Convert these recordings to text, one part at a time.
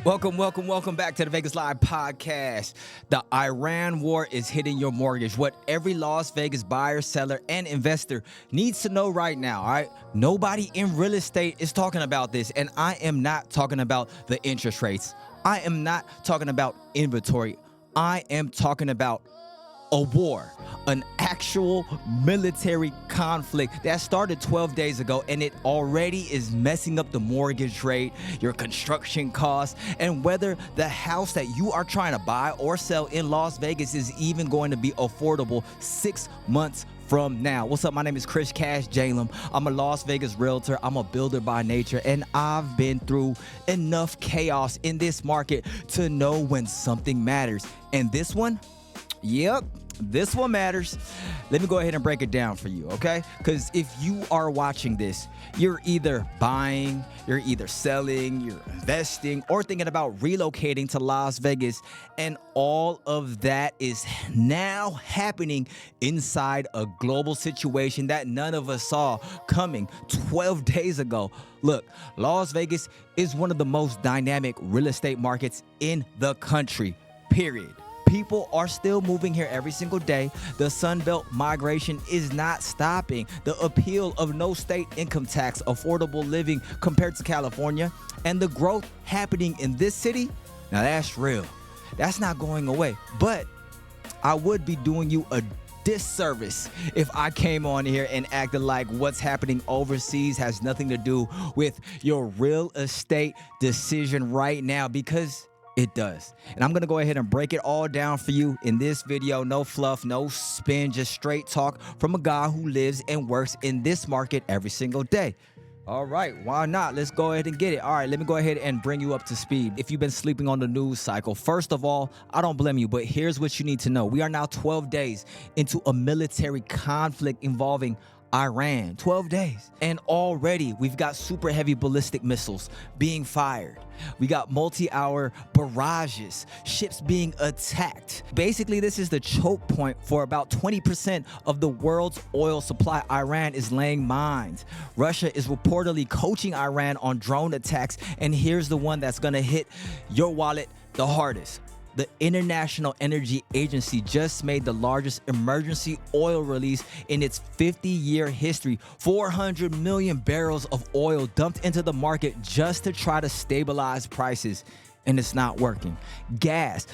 Welcome back to the Vegas Live podcast. The Iran war is hitting your mortgage. What every Las Vegas buyer, seller, and investor needs to know right now, all right? Nobody in real estate is talking about this, and I am not talking about the interest rates. I am not talking about inventory. I am talking about a war, an actual military conflict that started 12 days ago, and it already is messing up the mortgage rate, your construction costs, and whether the house that you are trying to buy or sell in Las Vegas is even going to be affordable 6 months from now. What's up? My name is Chris Cash Jalem. I'm a Las Vegas realtor. I'm a builder by nature, and I've been through enough chaos in this market to know when something matters. And this one, yep, this one matters. Let me go ahead and break it down for you, okay? Because if you are watching this, you're either buying, you're either selling, you're investing, or thinking about relocating to Las Vegas. And all of that is now happening inside a global situation that none of us saw coming 12 days ago. Look, Las Vegas is one of the most dynamic real estate markets in the country, period. People are still moving here every single day. The Sun Belt migration is not stopping. The appeal of no state income tax, affordable living compared to California, and the growth happening in this city, now that's real. That's not going away. But I would be doing you a disservice if I came on here and acted like what's happening overseas has nothing to do with your real estate decision right now, because it does. And I'm going to go ahead and break it all down for you in this video. No fluff, no spin, just straight talk from a guy who lives and works in this market every single day. All right, why not? Let's go ahead and get it. All right, let me go ahead and bring you up to speed. If you've been sleeping on the news cycle, first of all, I don't blame you, but here's what you need to know. We are now 12 days into a military conflict involving Iran, 12 days. And already we've got super heavy ballistic missiles being fired. We got multi-hour barrages, ships being attacked. Basically, this is the choke point for about 20% of the world's oil supply. Iran is laying mines. Russia is reportedly coaching Iran on drone attacks. And here's the one that's gonna hit your wallet the hardest. The International Energy Agency just made the largest emergency oil release in its 50-year history. 400 million barrels of oil dumped into the market just to try to stabilize prices. And it's not working. Gas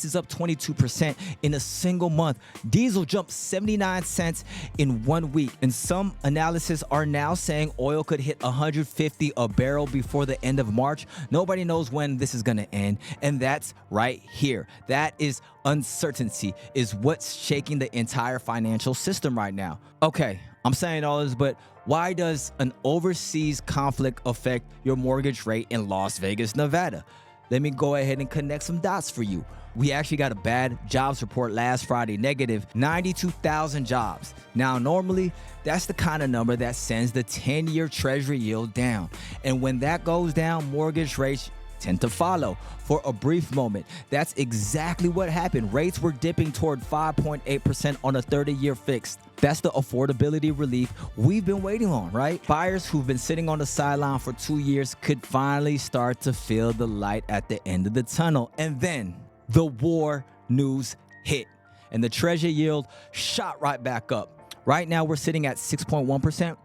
is up 22% in a single month. Diesel jumped 79 cents in 1 week. And some analysis are now saying oil could hit 150 a barrel before the end of March. Nobody knows when this is gonna end. And that's right here. That is uncertainty, is what's shaking the entire financial system right now. Okay, I'm saying all this, but why does an overseas conflict affect your mortgage rate in Las Vegas, Nevada? Let me go ahead and connect some dots for you. We actually got a bad jobs report last Friday, negative 92,000 jobs. Now, normally, that's the kind of number that sends the 10-year treasury yield down. And when that goes down, mortgage rates tend to follow for a brief moment. That's exactly what happened. Rates were dipping toward 5.8% on a 30-year fixed. That's the affordability relief we've been waiting on, right? Buyers who've been sitting on the sideline for 2 years could finally start to feel the light at the end of the tunnel. And then the war news hit, and the treasury yield shot right back up. Right now, we're sitting at 6.1%.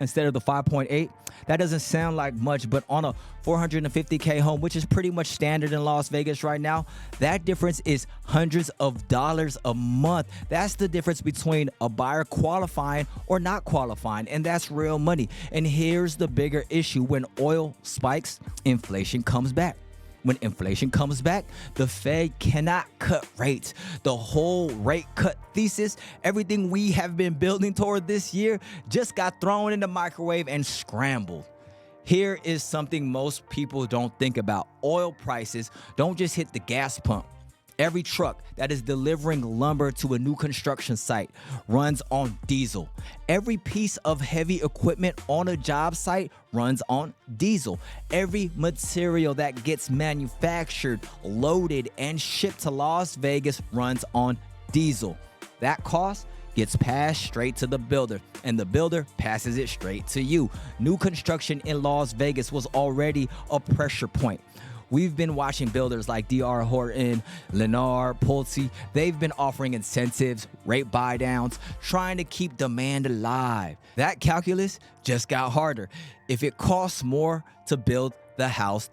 Instead of the 5.8. That doesn't sound like much, but on a $450K home, which is pretty much standard in Las Vegas right now, that difference is hundreds of dollars a month. That's the difference between a buyer qualifying or not qualifying, and that's real money. And here's the bigger issue. When oil spikes, inflation comes back. When inflation comes back, the Fed cannot cut rates. The whole rate cut thesis, everything we have been building toward this year, just got thrown in the microwave and scrambled. Here is something most people don't think about. Oil prices don't just hit the gas pump. Every truck that is delivering lumber to a new construction site runs on diesel. Every piece of heavy equipment on a job site runs on diesel. Every material that gets manufactured, loaded, and shipped to Las Vegas runs on diesel. That cost gets passed straight to the builder, and the builder passes it straight to you. New construction in Las Vegas was already a pressure point. We've been watching builders like D.R. Horton, Lennar, Pulte. They've been offering incentives, rate buy downs, trying to keep demand alive. That calculus just got harder. If it costs more to build the house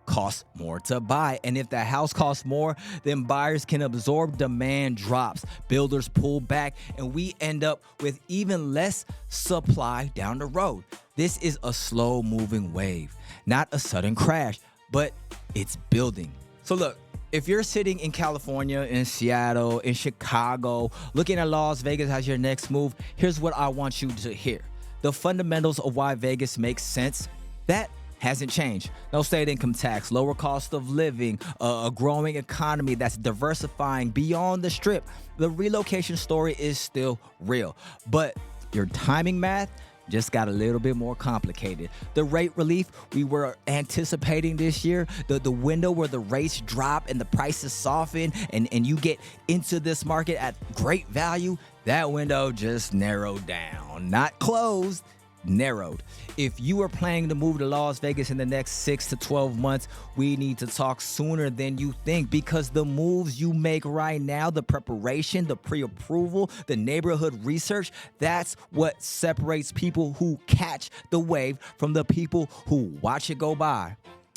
costs more to buy. And if the house costs more, then buyers can absorb demand drops. Builders pull back, and we end up with even less supply down the road. This is a slow moving wave, not a sudden crash, but it's building. So look, if you're sitting in California, in Seattle, in Chicago, looking at Las Vegas as your next move, here's what I want you to hear. The fundamentals of why Vegas makes sense, that hasn't changed. No state income tax, lower cost of living, a growing economy that's diversifying beyond the Strip. The relocation story is still real, but your timing math just got a little bit more complicated. The rate relief we were anticipating this year, the window where the rates drop and the prices soften and you get into this market at great value, that window just narrowed down. Not closed, narrowed. If you are planning to move to Las Vegas in the next 6 to 12 months, we need to talk sooner than you think, because the moves you make right now, the preparation, the pre-approval, the neighborhood research, that's what separates people who catch the wave from the people who watch it go by.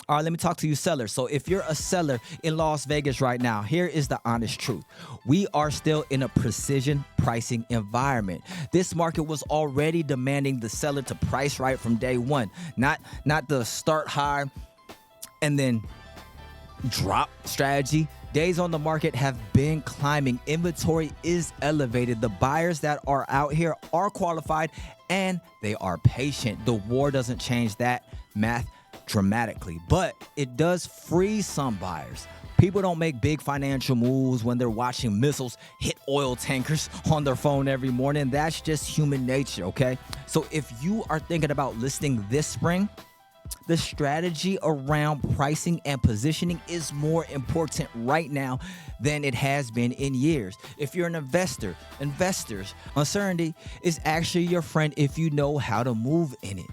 All right, let me talk to you sellers. So if you're a seller in Las Vegas right now, here is the honest truth. We are still in a precision pricing environment. This market was already demanding the seller to price right from day one, not the start high and then drop strategy. Days on the market have been climbing. Inventory is elevated. The buyers that are out here are qualified and they are patient. The war doesn't change that math dramatically, but it does free some buyers. People don't make big financial moves when they're watching missiles hit oil tankers on their phone every morning. That's just human nature, okay? So if you are thinking about listing this spring, the strategy around pricing and positioning is more important right now than it has been in years. If you're an investor, investors, uncertainty is actually your friend if you know how to move in it.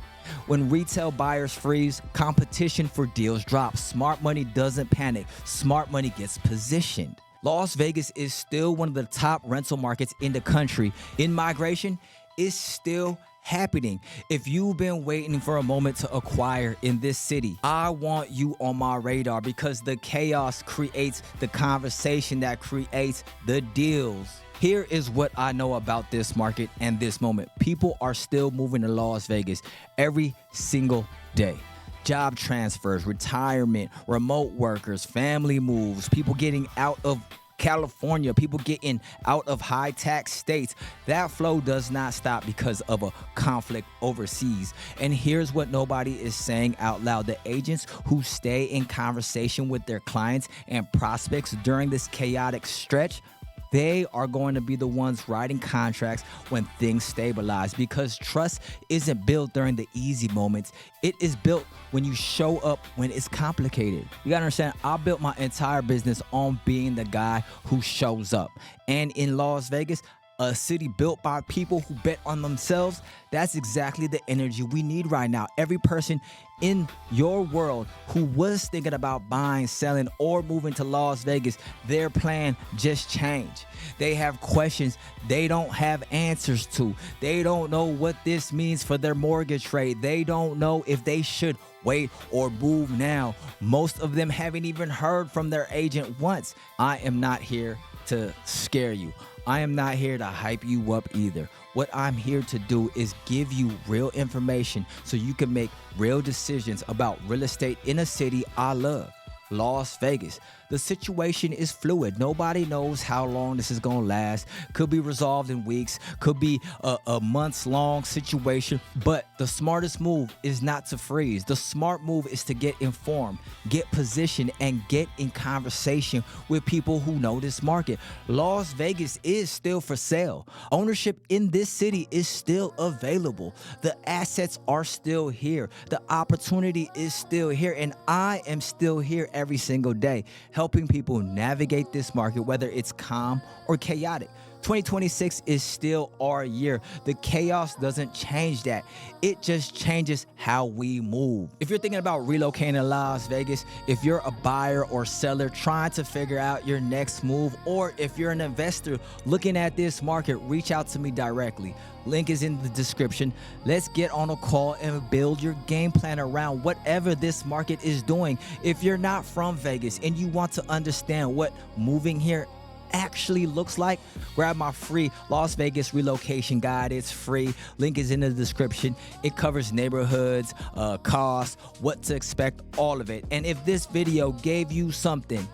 When retail buyers freeze, competition for deals drops. Smart money doesn't panic. Smart money gets positioned. Las Vegas is still one of the top rental markets in the country. In-migration is still happening. If you've been waiting for a moment to acquire in this city, I want you on my radar, because the chaos creates the conversation that creates the deals. Here is what I know about this market and this moment. People are still moving to Las Vegas every single day. Job transfers, retirement, remote workers, family moves, people getting out of California, people getting out of high tax states. That flow does not stop because of a conflict overseas. And here's what nobody is saying out loud. The agents who stay in conversation with their clients and prospects during this chaotic stretch, they are going to be the ones writing contracts when things stabilize, because trust isn't built during the easy moments. It is built when you show up when it's complicated. You gotta understand, I built my entire business on being the guy who shows up. And in Las Vegas, a city built by people who bet on themselves, that's exactly the energy we need right now. Every person in your world who was thinking about buying, selling, or moving to Las Vegas, their plan just changed. They have questions they don't have answers to. They don't know what this means for their mortgage rate. They don't know if they should wait or move now. Most of them haven't even heard from their agent once. I am not here to scare you. I am not here to hype you up either. What I'm here to do is give you real information so you can make real decisions about real estate in a city I love, Las Vegas. The situation is fluid. Nobody knows how long this is going to last. Could be resolved in weeks, could be a months-long situation. But the smartest move is not to freeze. The smart move is to get informed, get positioned, and get in conversation with people who know this market. Las Vegas is still for sale. Ownership in this city is still available. The assets are still here. The opportunity is still here. And I am still here every single day, helping people navigate this market, whether it's calm or chaotic. 2026 is still our year. The chaos doesn't change that. It just changes how we move. If you're thinking about relocating to Las Vegas, if you're a buyer or seller trying to figure out your next move, or if you're an investor looking at this market, reach out to me directly. Link is in the description. Let's get on a call and build your game plan around whatever this market is doing. If you're not from Vegas and you want to understand what moving here actually looks like, grab my free Las Vegas relocation guide. It's free. Link is in the description. It covers neighborhoods, costs, what to expect, all of it. And if this video gave you something,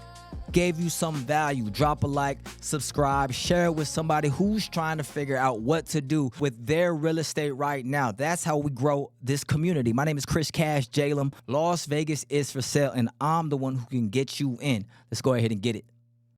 gave you some value, drop a like, subscribe, share it with somebody who's trying to figure out what to do with their real estate right now. That's how we grow this community. My name is Chris Cash Jalem. Las Vegas is for sale, and I'm the one who can get you in. Let's go ahead and get it.